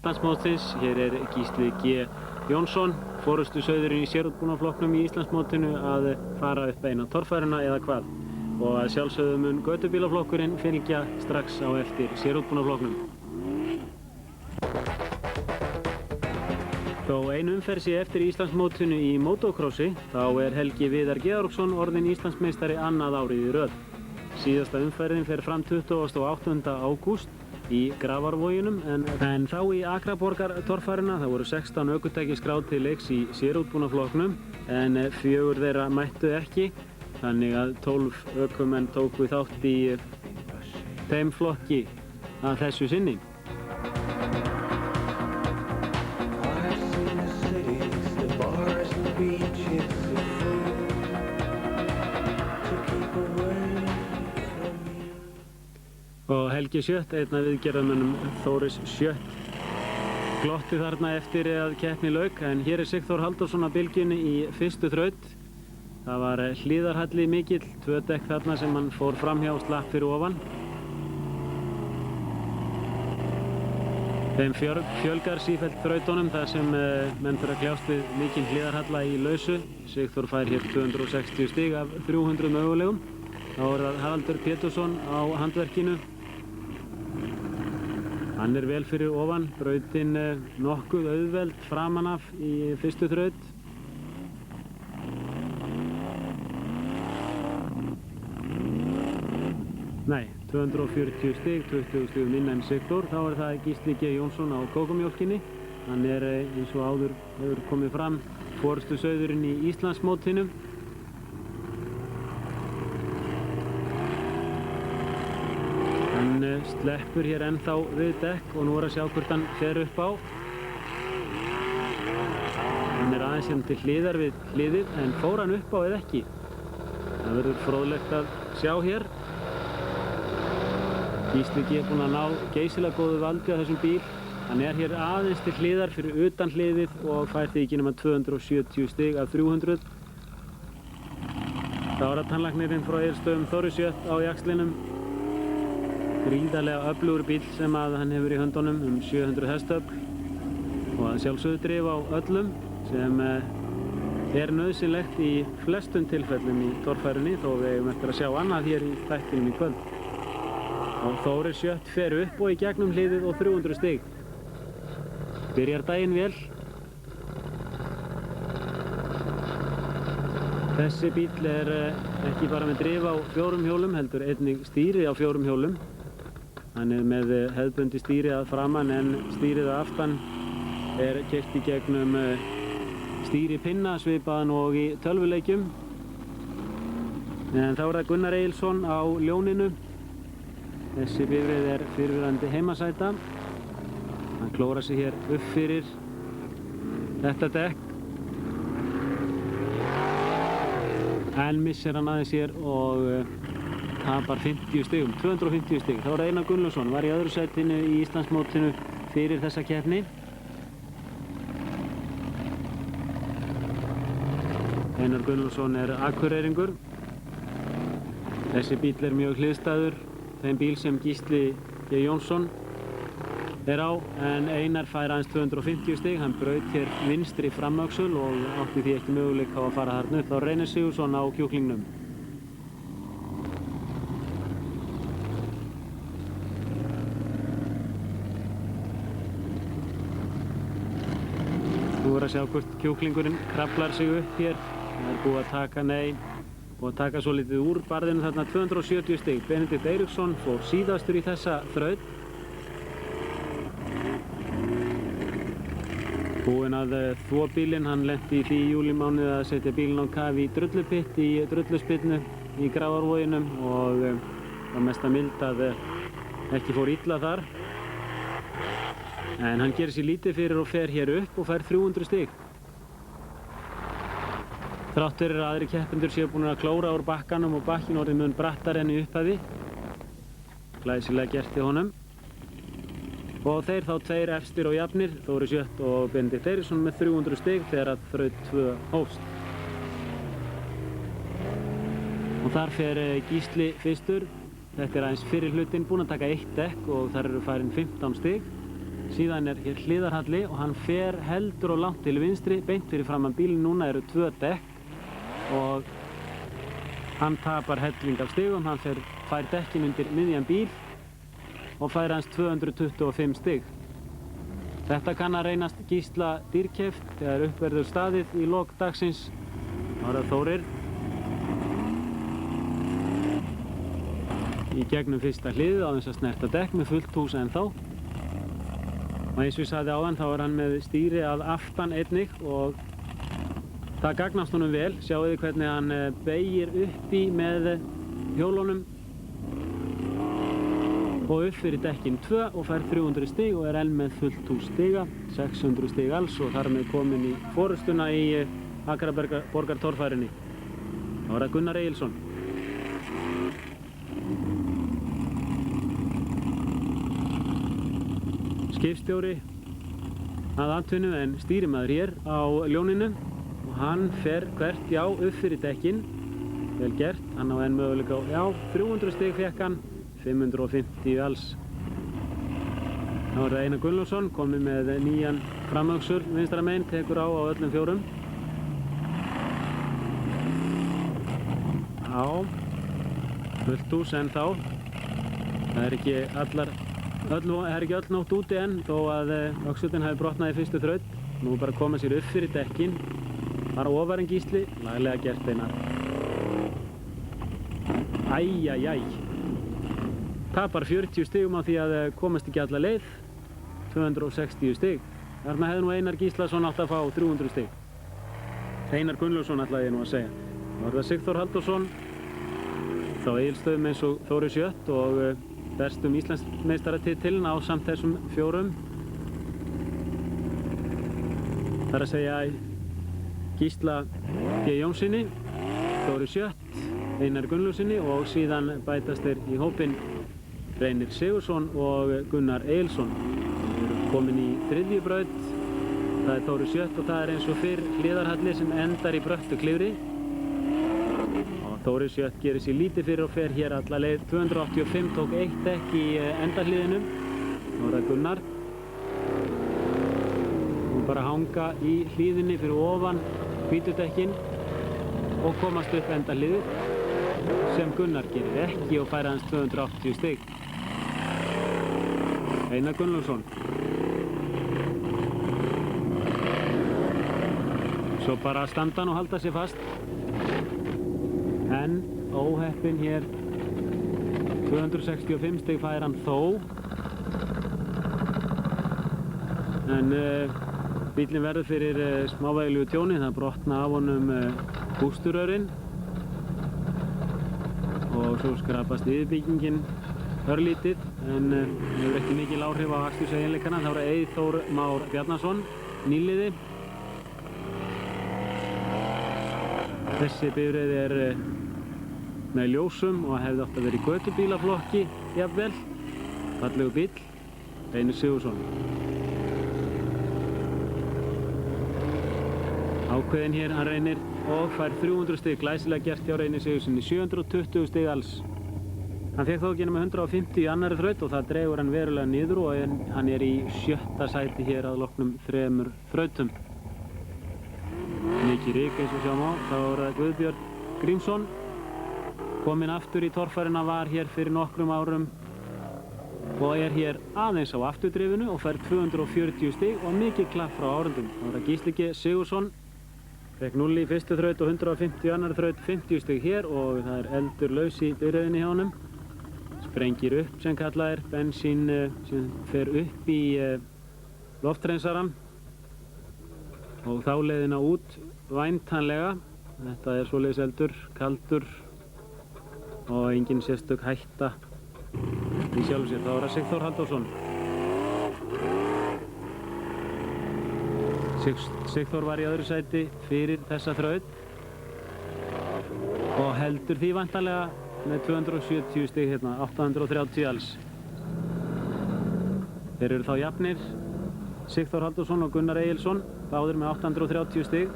Íslandsmótsins. Hér Gísli G. Jónsson, forystusauðurinn í sérútbúnarflokknum í Íslandsmótinu að fara upp eina torfæruna eða hvað. Og að sjálfsögðu mun götubílaflokkurinn fylgja strax á eftir sérútbúnarflokknum. Þó ein umferð sé eftir Íslandsmótinu í motocrossi, þá Helgi Viðar Georgsson orðinn Íslandsmeistari annað árið í röð. Síðasta umferðin fer fram 28. ágúst í Grafarvoginum en þá í Akraborgar torfæruna. Það voru 16 ökutæki skráð til leiks í sérútbúnarflokknum en 4 þeirra mættu ekki, þannig að 12 ökumenn tóku þátt í þeim flokki að þessu sinni. Og Helgi Schjött, einn af viðgerðarmönnum Þóris Schjött, glotti þarna eftir að keppni lauk, en hér Sigþór Halldórsson á bylgjunni í fyrstu þraut. Það var hlíðarhalli mikill, 2 dekk þarna sem hann fór framhjá og slapp fyrir ofan. Þeim fjölgar sífellt þrautunum þar sem menn fyrir að kljást við mikinn hlíðarhalla í lausu. Sigþór fær hér 260 stig af 300 mögulegum. Þá það Haraldur Pétursson á handverkinu. Hann vel fyrir ofan, brautin nokkuð auðveld framan af í fyrstu þraut. Nei, 240 stig, 20 stigum minna en Sigþór. Þá það Gísli G. Jónsson á kókumjólkinni. Hann eins og áður hefur komið fram forystusauðurinn í Íslandsmótinu. Hann sleppur hér ennþá við dekk og nú að sjá hvort hann fer upp á. Hann aðeins hérna til hliðar við hliðið, en fór hann upp á eða ekki? Það verður fróðlegt að sjá hér. Gísli G. búinn að ná geysilega góðu valdi á þessum bíl. Hann hér aðeins til hliðar fyrir utan hliðið og fær því ekki nema 270 stig af 300. Þá það tannlæknirinn frá Egilsstöðum Þóris Schjött á jaxlinum. Gríðarlega öflugur bíl sem að hann hefur í höndunum, 700 hestöfl og að sjálfsögðu drif á öllum sem nauðsynlegt í flestum tilfellum í torfærunni, þó við eigum eftir að sjá annað hér í þættinum í kvöld. Og Þóris Schjött fer upp og í gegnum hliðið og 300 stig. Byrjar daginn vel. Þessi bíl ekki bara með drif á 4 hjólum, heldur einnig stýri á 4 hjólum. Hann með hefðbundi stýri að framan en stýrið að aftan keyrt í gegnum stýripinna svipaðan og í tölvuleikjum. En þá það Gunnar Egilsson á ljóninu. Þessi bifreið fyrrverandi heimasæta. Hann klórar sig hér upp fyrir þetta dekk. En missir hann aðeins hér og tapar 50 stigum, 250 stig. Þá Einar Gunnlaugsson, var í öðru sætinu í Íslandsmótinu fyrir þessa keppni. Einar Gunnlaugsson Akureyringur. Þessi bíl mjög hliðstæður þeim bíl sem Gísli G. Jónsson á, en Einar fær aðeins 250 stig. Hann braut hér vinstri framöxul og átti því ekki möguleika á að fara þarna upp. Þá Reynir Sigurðsson á kjúklingnum. Nú að sjá hvort kjúklingurinn kraflar sig upp hér. Það búið að taka svo litið úr barðinu þarna. 270 stig. Benedikt Eiríksson fór síðastur í þessa þraut. Búinn að þvo bílinn, hann lenti í því í júlímánuði að setja bílinn á kaf í drullupitt í drulluspinnu í Grafarvoginum og var mesta mild að ekki fór illa þar. En hann gerir sér lítið fyrir og fer hér upp og fær 300 stig. Þrátt fyrir að aðri keppendur séu búin að klóra úr bakkanum og bakkinn orðið mun brattar enn í upphafi. Glæsilega gert í honum. Og þeir þá 2 efstir og jafnir, Þóris Schjött og Benedikt Eiríksson með 300 stig þegar að þraut 2 hófst. Og þar fer Gísli fyrstur. Þetta aðeins fyrir hlutinn, búinn að taka 1 dekk og þar farin 15 stig. síðan er hér hliðarhalli og hann fer heldur og langt til vinstri, beint fyrir framan bílinn. Núna eru 2 dekk og hann tapar helling af stigum. Hann fær dekkin undir miðjan bíl og fær hans 225 stig. Þetta kann að reynast Gísla dýrkeypt þegar upp verður staðið í lok dagsins. Þá er það Þórir í gegnum fyrsta hliðið á þess að snerta dekk með fullt hús ennþá. Og eins og ég sagði áðan þá er hann með stýri að aftan einnig og það gagnast honum vel. Sjáu þið hvernig hann beygir upp í með hjólunum og upp fyrir dekkin 2 og fær 300 stig og er enn með fullt hús stiga, 600 stig alls og þar með komin í forustuna í Akraborgar torfærinni. Þá er það Gunnar Egilsson. Skipstjóri að atvinnu en stýrimaður hér á ljóninu og hann fer hvert upp fyrir dekkin. Vel gert, hann á enn möguleika á 300 stig fekk hann, 550 alls. Þá er það Einar Gunnlaugsson komið með nýjan framöxul vinstra megin, tekur á öllum 4. Já, fullt hús ennþá. Það er ekki öll nótt úti enn þó að öxullinn hafi brotnað í fyrstu þraut. Nú bara koma sér upp fyrir dekkin. Bara ofar en Gísli, laglega gert Einar. Æjæjæj. Tapar 40 stigum á því að komast ekki alla leið. 260 stig. Þarna hefði nú Einar Gíslason átt að fá 300 stig. Einar Gunnlaugsson ætlaði ég nú að segja. Þá er það Sigþór Halldórsson. Þá Egilsstöðum eins og Þórir Sjött og berst Íslandsmeistaratitilinn á samt þessum 4. Það er að segja Gísla G. Jónssoni, Þórir Sjött, Einar Gunnlaugssoni og síðan bætast þeir í hópinn Reynir Sigurðsson og Gunnar Egilsson. Við erum komin í 3. braut. Það er Þórir Sjött og það er eins og fyrr hliðarhalli sem endar í bröttu klifri. Þórir Sjött gerir sér lítið fyrir og fer hér alla leið 285, tók 1 dekk í endahliðinu. Þá er það Gunnar. Nú bara hanga í hlíðinni fyrir ofan hvítu dekkin og komast upp endahliðið sem Gunnar gerir ekki og fær hans 280 stig. Einar Gunnlaugsson. Svo bara standa hann og halda sér fast. En óheppinn hér, 265 stig fær hann þó. En bíllinn verður fyrir smávægilegu tjóni, það brotna af honum bústurörinn. Og svo skrapast yfirbyggingin örlítið, en hefur ekki mikil áhrif á aksturseiginleikana. Það voru Eyþór Már Bjarnason, nýliði. Þessi bifreið er með ljósum og hefði átt að vera í götubílaflokki, jafnvel. Fallegu bíll, Reynir Sigurðsson. Ákveðinn hér, hann Reynir og fær 300 stig, glæsilega gert hjá Reynir Sigurðssoni, 720 stig alls. Hann fekk þó ekki nema 150 í annarri þraut og það dregur hann verulega niður og hann er í 7. sæti hér að loknum 3 þrautum. Mikið ryk eins og sjáum á. Þá er það Guðbjörn Grímsson. Kominn aftur í torfærina, var hér fyrir nokkrum árum og er hér aðeins á afturdrifinu og fær 240 stig og mikið klapp frá áhorfendum. Þá er það Gísli G. Sigurðsson. Fekk 0 í fyrstu þraut og 150 í annarri þraut, 50 stig hér og það er eldur laus í bifreiðinni hjá honum. Sprengir upp sem kallað er, bensín sem fer upp í loftreinsarann og þá leiðina út væntanlega. Þetta er svoleiðis eldur, kaldur og engin sérstök hætta í sjálfu sér. Þá er það Sigþór Halldórsson. Sigþór var í öðru sæti fyrir þessa þraut og heldur því væntanlega með 270 stig hérna, 830 alls. Þeir eru þá jafnir, Sigþór Halldórsson og Gunnar Egilsson, báðir með 830 stig.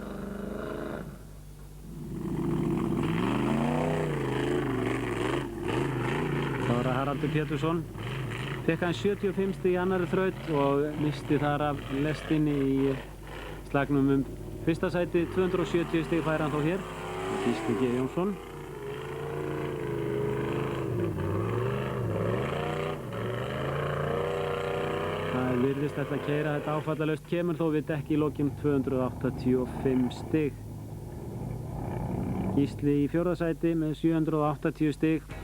Þá er það Haraldur Pétursson, Fekk hann 75 stig í annarri þraut og misti þar af lestinni í slagnum fyrsta sæti. 270 stig fær hann þó hér. Gísli G. Jónsson. Það virðist að keyra þetta áfallalaust, kemur þó við dekk í lokin 285 stig. Gísli í fjórða sæti með 780 stig.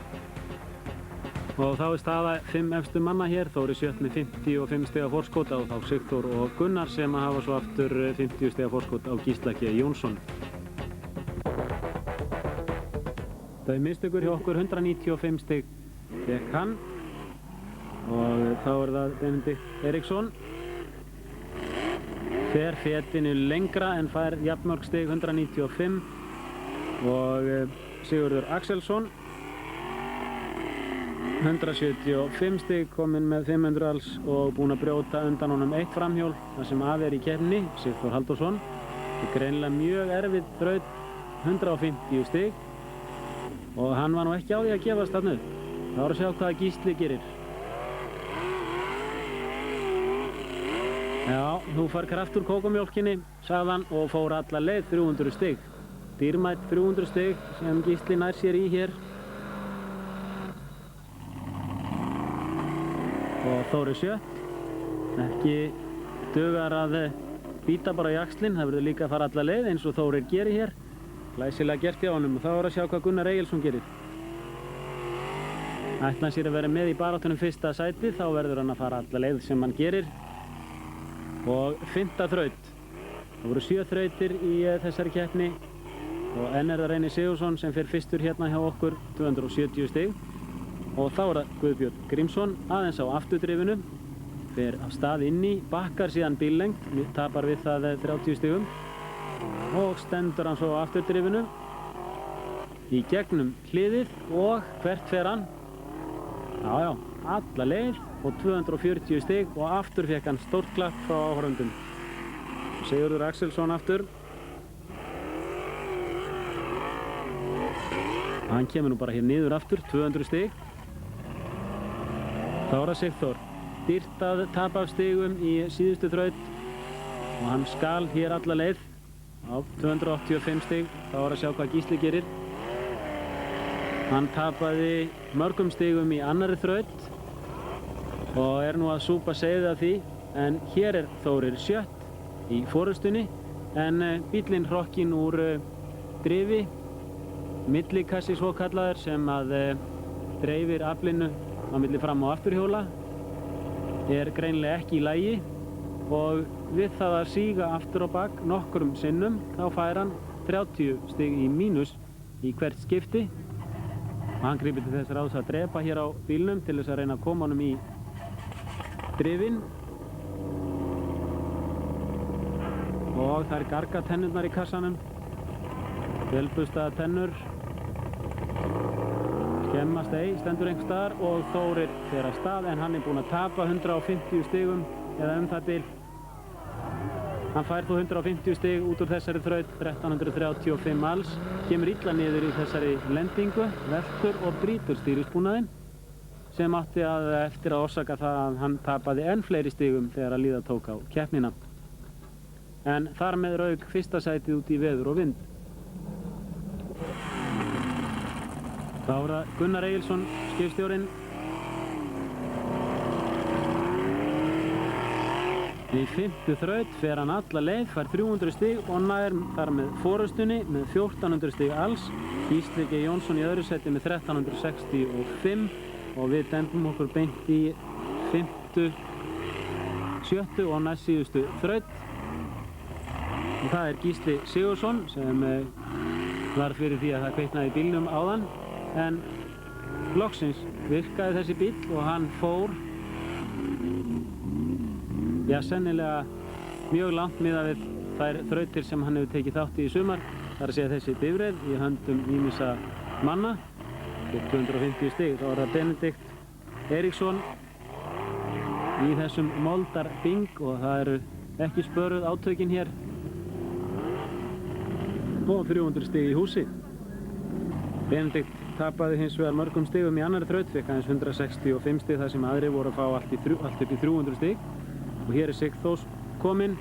Og þá staða 5 efstu manna hér. Þóri Sjött með 55 stiga forskot á þá Sigþór og Gunnar sem hafa svo aftur 50 stiga forskot á Gísla G. Jónsson. Það mistökur hjá okkur, 195 stig fekk hann. Og þá það Benedikt Eriksson. Fer fetinu lengra en fær jafnmörg stig, 195. Og Sigurður Axelsson 175 stig, kominn með 500 alls og búinn að brjóta undan honum eitt framhjól þar sem af í keppninni, Sigþór Halldórsson. Þetta er greinilega mjög erfið þraut, 150 stig og hann var nú ekki á því að gefast þarna upp. Það var að sjá hvað Gísli gerir. Já, þú fær kraft úr kókomjólkinni, sagði hann og fór alla leið 300 stig. Dýrmætt 300 stig sem Gísli nær sér í hér. Og Þóri Sjött, ekki dugar að bíta bara í axlinn, það verður líka að fara alla leið eins og Þórir gerir hér. Glæsilega gert hjá honum og þá er að sjá hvað Gunnar Egilsson gerir. Ætla hann sér að vera með í baráttunum fyrsta sæti, þá verður hann að fara alla leið sem hann gerir. Og 5. þraut. Það voru 7 þrautir í þessari keppni og enn er það Reynir Sigurðsson sem fer fyrstur hérna hjá okkur, 270 stig. Og þá er það Guðbjörn Grímsson aðeins á afturdrifinu, fer af stað inn í, bakkar síðan bíllengt, tapar við það 30 stigum og stendur hann svo á afturdrifinu í gegnum hliðið og hvert fer hann? Já, alla leið og 240 stig og aftur fekk hann stórt klapp frá áhorfendum. Sigurður Axelsson aftur. Hann kemur nú bara hér niður aftur, 200 stig. Þá er það Sigþór. Dýrt að tapa af stigum í síðustu þraut og hann skal hér alla leið á 285 stig. Þá er að sjá hvað Gísli gerir. Hann tapaði mörgum stigum í annarri þraut og er nú að súpa seiðið af því, en hér er Þórir Sjött í forystunni en bíllinn hrokkinn úr drifi, millikassi svo kallaður sem að dreifir aflinu á milli fram- og afturhjóla, er greinilega ekki í lagi og við það að síga aftur á bak nokkrum sinnum þá fær hann 30 stig í mínus í hvert skipti og hann grípur til þess ráðs að drepa hér á bílnum til þess að reyna að koma honum í drifin og það er gargatennurnar í kassanum, velbustaða tennur. Skemmast ei, stendur einhvers staðar og Þórir fer af stað en hann er búinn að tapa 150 stigum eða það bil. Hann fær þó 150 stig út úr þessari þraut, 1335 alls, kemur illa niður í þessari lendingu, veltur og brýtur stýrisbúnaðinn sem átti að eftir að orsaka það að hann tapaði enn fleiri stigum þegar að líða tók á keppnina. En þar með rauk fyrsta sætið út í veður og vind. Þá er það Gunnar Egilsson, skipstjórinn. Í 5. þraut fer hann alla leið, fær 300 stig og nær þar með forystunni með 1400 stig alls. Gísli G. Jónsson í öðru sæti með 1365 og við dembum okkur beint í 5., 7. og næst síðustu þraut. Og það er Gísli Sigurðsson sem var fyrir því að það kveiknaði í bílnum áðan. En loksins virkaði þessi bíll og hann fór sennilega mjög langt miðað við þær þrautir sem hann hefur tekið þátt í sumar. Það er að segja þessi bifreið í höndum ýmissa manna. 250 stig. Þá er það Benedikt Eriksson í þessum moldarbing og það eru ekki spöruð átökin hér. Og 300 stig í húsi. Benedikt tapaði hins vegar mörgum stigum í annari þraut, fékk aðeins 165 stig þar sem aðrir voru að fá allt upp í 300 stig. Og hér er Sigþórs kominn.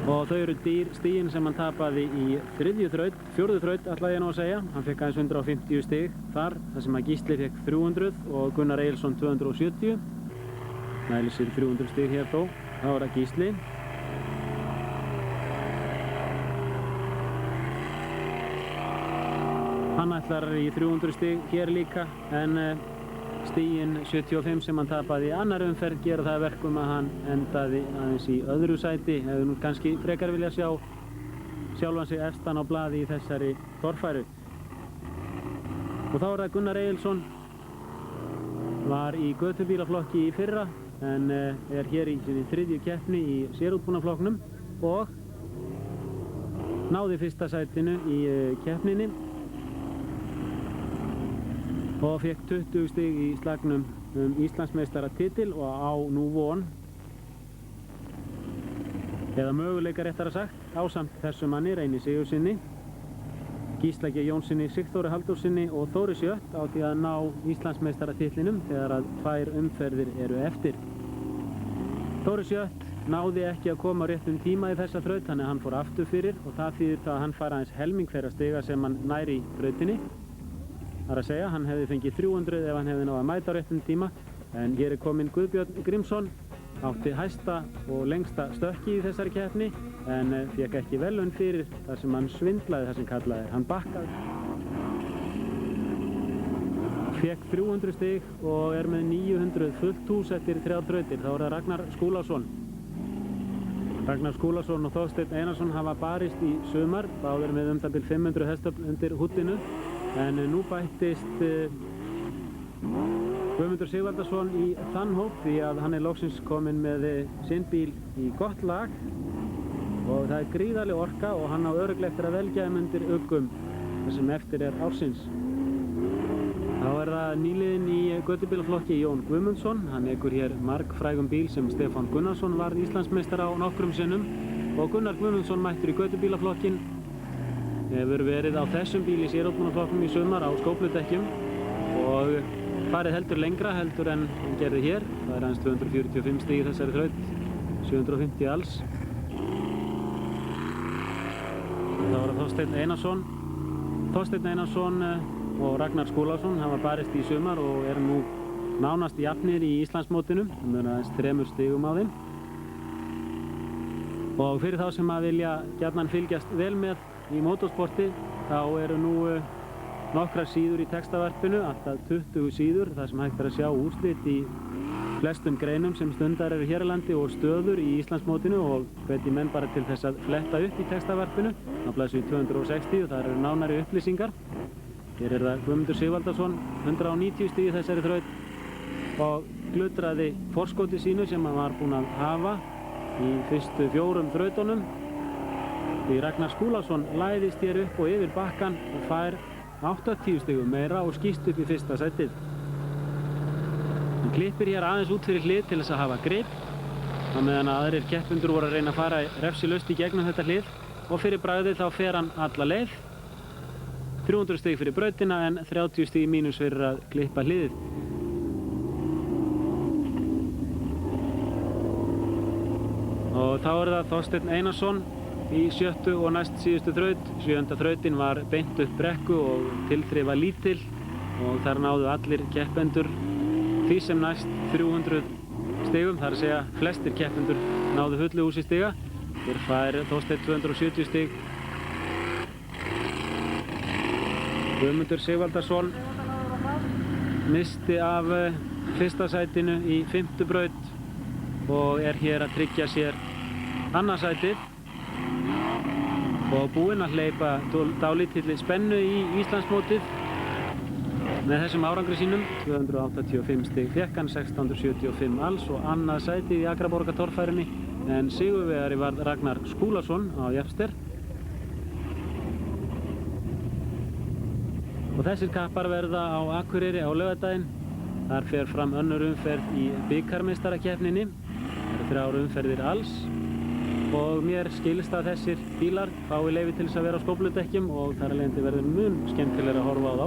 Og þau eru stigin sem hann tapaði í fjórðu þraut ætlaði ég nú að segja. Hann fékk aðeins 150 stig þar sem að Gísli fékk 300 og Gunnar Egilsson 270. Nælir sér 300 stig hér þó. Þá er það Gísli. Hann ætlar í 300 stig hér líka, en stiginn 75 sem hann tapaði í annar umferð gera það verkum að hann endaði aðeins í öðru sæti. Hefði nú kannski frekar vilja sjá sjálfan sig efstan á blaði í þessari torfæru. Og þá er það Gunnar Egilsson, var í götubílaflokki í fyrra, en er hér í sinni þriðju keppni í sérútbúnaflokknum og náði fyrsta sætinu í keppninni og fekk 20 stig í slagnum Íslandsmeistaratitil og á nú von, eða möguleika réttara sagt, ásamt þessum manni Reyni Sigurðssyni, Gísla G. Jónsssyni, Sigþóri Halldórssyni og Þóri Sjött á því að ná Íslandsmeistaratitlinum þegar að 2 umferðir eru eftir. Þóri Sjött náði ekki að koma á réttum tíma í þessa þraut, þannig að hann fór aftur fyrir og það þýðir það að hann fær aðeins helming þeirra stiga sem hann nær í þrautinni. Það er að segja, hann hefði fengið 300 ef hann hefði náð að mæta á réttum tíma, en hér er kominn Guðbjörn Grímsson, átti hæsta og lengsta stökki í þessari keppni, en fékk ekki verðlaun fyrir þar sem hann svindlaði það sem kallað er. Hann bakkaði, fékk 300 stig og er með 900 fullt hús eftir 3 þrautir. Þá er það Ragnar Skúlason. Ragnar Skúlason og Þorsteinn Einarsson hafa barist í sumar, báðir með það bil 500 hestöfl undir húddinu. En nú bættist Guðmundur Sigvaldason í þann hóp því að hann er loksins kominn með sinn bíl í gott lag og það er gríðarleg orka og hann á örugglega eftir að velja undir uggum þar sem eftir er ársins. Þá er það nýliðinn í götubílaflokki Jón Guðmundsson. Hann ekur hér margfrægum bíl sem Stefán Gunnarsson varð Íslandsmeistari á nokkrum sinnum og Gunnar Guðmundsson mættur í götubílaflokkin. Hefur verið á þessum bíl í sérútbúnaflokknum í sumar á skófludekkjum og farið heldur lengra heldur en hann gerði hér. Það er aðeins 245 stig í þessari þraut, 750 alls. Það var Þorsteinn Einarsson. Þorsteinn Einarsson og Ragnar Skúlason hafa barist í sumar og eru nú nánast jafnir í Íslandsmótinu. Það munar aðeins 3 stigum á þeim. Og fyrir þá sem að vilja gjarnan fylgjast vel með í motorsporti, þá eru nú nokkrar síður í textavarpinu, alltaf 20 síður, þar sem hægt er að sjá úrslit í flestum greinum sem stundar eru hér á landi og stöður í Íslandsmótinu og hvetji menn bara til þess að fletta upp í textavarpinu á blaðsíðu 260 og þar eru nánari upplýsingar. Hér er það Guðmundur Sigvaldason, 190 stig í þessari þraut og glutraði forskoti sínu sem hann var búinn að hafa í fyrstu 4 þrautunum. Því Ragnar Skúlason læðist hér upp og yfir bakkan og fær 80 stigum meira og skýst upp í fyrsta sætið. Hann klippir hér aðeins út fyrir hlið til þess að hafa grip, á meðan aðrir keppendur voru að reyna að fara refsilaust í gegnum þetta hlið og fyrir bragðið þá fer hann alla leið. 300 stig fyrir brautina en 30 stig mínus fyrir að klippa hliðið. Og þá er það Þorsteinn Einarsson í 7. og næst síðustu þraut. 7. þrautin var beint upp brekku og tilþrifa lítil og þar náðu allir keppendur því sem næst 300 stigum, þar að segja flestir keppendur náðu fullu húsi stiga. Hér fær Þorsteinn 270 stig. Guðmundur Sigvaldason misti af fyrsta sætinu í 5. braut og er hér að tryggja sér annarsætið og búinn að hleypa dálítilli spennu í Íslandsmótið með þessum árangri sínum. 285 stig fékk hann, 1675 alls og annað sætið í Akraborgar torfærinni en sigurvegari varð Ragnar Skúlason á Jepster. Og þessir kappar verða á Akureyri á laugardaginn. Þar fer fram önnur umferð í bikarmeistarakeppninni. Það eru 3 umferðir alls. og mér skilst að þessir bílar fái leyfi til þess að vera á skófludekkjum og þar af leiðandi verður mun skemmtilegra að horfa á þá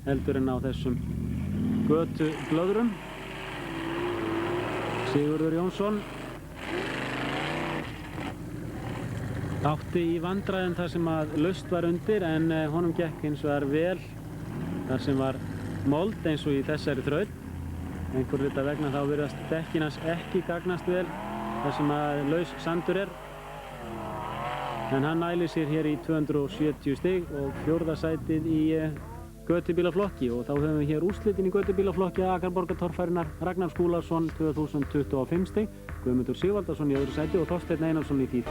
heldur en á þessum götublöðrum. Sigurður Jónsson átti í vandræðum þar sem að laust var undir en honum gekk hins vegar vel þar sem var mold eins og í þessari þraut. Einhver hluta vegna þá virðast dekkin hans ekki gagnast vel þar sem að laus sandur er. En hann nælir sér hér í 270 stig og 4. sætið í götubílaflokki og þá höfum við hér úrslitin í götubílaflokki Akurborgartorfærunnar. Ragnar Skúlason 2025 stig, Guðmundur Sigvaldason í öðru sæti og Þorsteinn Einarsson í því.